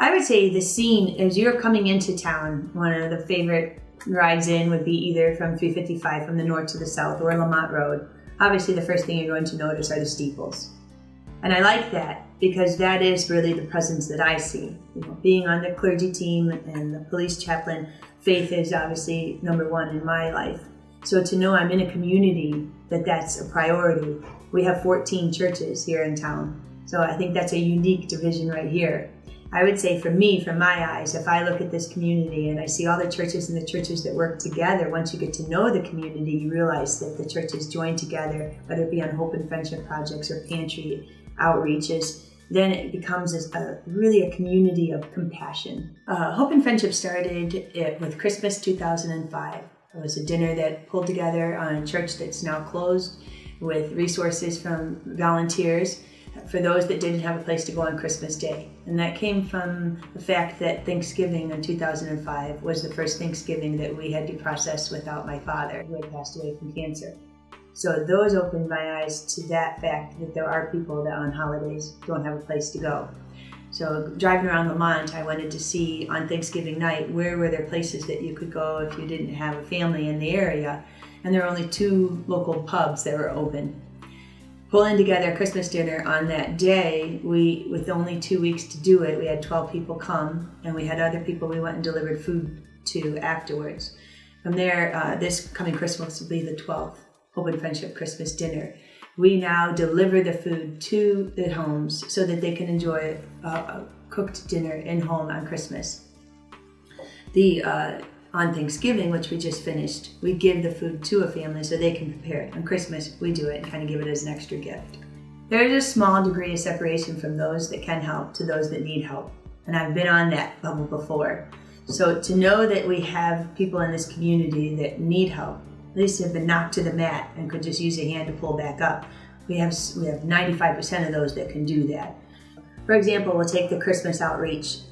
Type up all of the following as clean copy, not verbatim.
I would say the scene, as you're coming into town, one of the favorite rides in would be either from 355 from the north to the south or Lemont Road. Obviously, the first thing you're going to notice are the steeples. And I like that because that is really the presence that I see. You know, being on the clergy team and the police chaplain, faith is obviously number one in my life. So to know I'm in a community that's a priority. We have 14 churches here in town. So I think that's a unique division right here. I would say for me, from my eyes, if I look at this community and I see all the churches and the churches that work together, once you get to know the community, you realize that the churches join together, whether it be on hope and friendship projects or pantry outreaches, then it becomes really a community of compassion. Hope and Friendship started with Christmas 2005. It was a dinner that pulled together on a church that's now closed with resources from volunteers for those that didn't have a place to go on Christmas Day. And that came from the fact that Thanksgiving in 2005 was the first Thanksgiving that we had to process without my father, who had passed away from cancer. So those opened my eyes to that fact that there are people that on holidays don't have a place to go. So driving around Lemont, I wanted to see on Thanksgiving night, where were there places that you could go if you didn't have a family in the area. And there were only 2 local pubs that were open. Pulling together a Christmas dinner on that day, with only 2 weeks to do it, we had 12 people come, and we had other people we went and delivered food to afterwards. From there, this coming Christmas will be the 12th Hope and Friendship Christmas dinner. We now deliver the food to the homes so that they can enjoy a cooked dinner in home on Christmas. On Thanksgiving, which we just finished, we give the food to a family so they can prepare it. On Christmas, we do it and kind of give it as an extra gift. There's a small degree of separation from those that can help to those that need help. And I've been on that level before. So to know that we have people in this community that need help, at least have been knocked to the mat and could just use a hand to pull back up, we have 95% of those that can do that. For example, we'll take the Christmas outreach.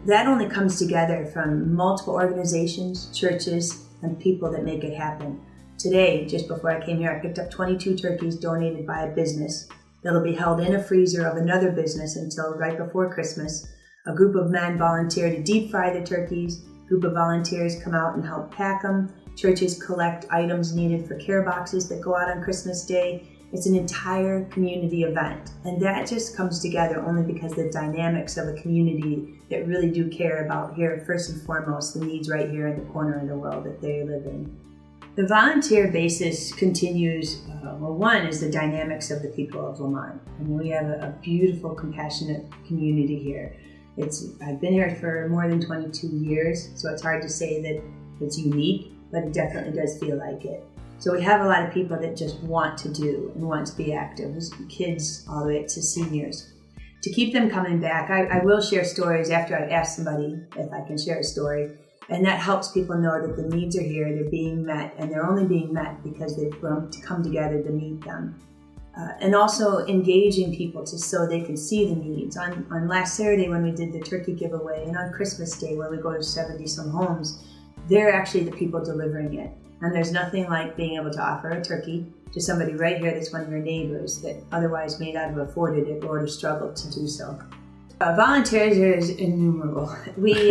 That only comes together from multiple organizations, churches, and people that make it happen. Today, just before I came here, I picked up 22 turkeys donated by a business that'll be held in a freezer of another business until right before Christmas. A group of men volunteer to deep fry the turkeys. A group of volunteers come out and help pack them. Churches collect items needed for care boxes that go out on Christmas Day. It's an entire community event, and that just comes together only because the dynamics of a community that really do care about here, first and foremost, the needs right here in the corner of the world that they live in. The volunteer basis continues, one is the dynamics of the people of Lemont. I mean, we have a beautiful, compassionate community here. I've been here for more than 22 years, so it's hard to say that it's unique, but it definitely does feel like it. So we have a lot of people that just want to do and want to be active, kids all the way to seniors. To keep them coming back, I will share stories after I've asked somebody if I can share a story, and that helps people know that the needs are here, they're being met, and they're only being met because they've grown to come together to meet them. And also engaging people so they can see the needs. On last Saturday when we did the turkey giveaway, and on Christmas Day when we go to 70-some homes, they're actually the people delivering it. And there's nothing like being able to offer a turkey to somebody right here that's one of your neighbors that otherwise may not have afforded it or have struggled to do so. Volunteers is innumerable. We,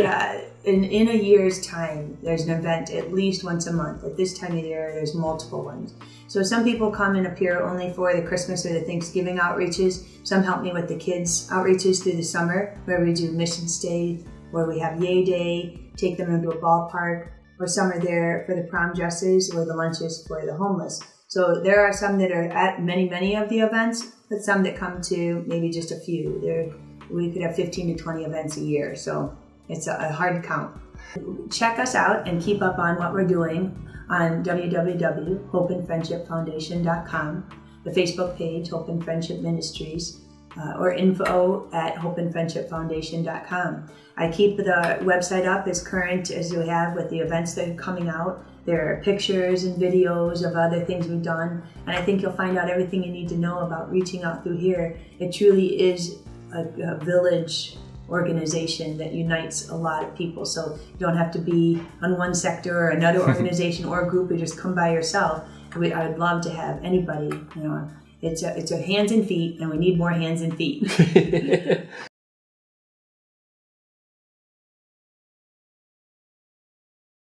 in a year's time, there's an event at least once a month. At this time of year, there's multiple ones. So some people come and appear only for the Christmas or the Thanksgiving outreaches. Some help me with the kids' outreaches through the summer, where we do Missions Day, where we have Yay Day, take them into a ballpark, or some are there for the prom dresses or the lunches for the homeless. So there are some that are at many of the events, but some that come to maybe just a few. We could have 15 to 20 events a year, so it's a hard count. Check us out and keep up on what we're doing on www.hopeandfriendshipfoundation.com, the Facebook page, Hope and Friendship Ministries, or info@hopeandfriendshipfoundation.com. I keep the website up as current as we have with the events that are coming out. There are pictures and videos of other things we've done, and I think you'll find out everything you need to know about reaching out through here. It truly is a village organization that unites a lot of people, so you don't have to be on one sector or another organization or a group. You just come by yourself. I would love to have anybody, It's a hands and feet, and we need more hands and feet.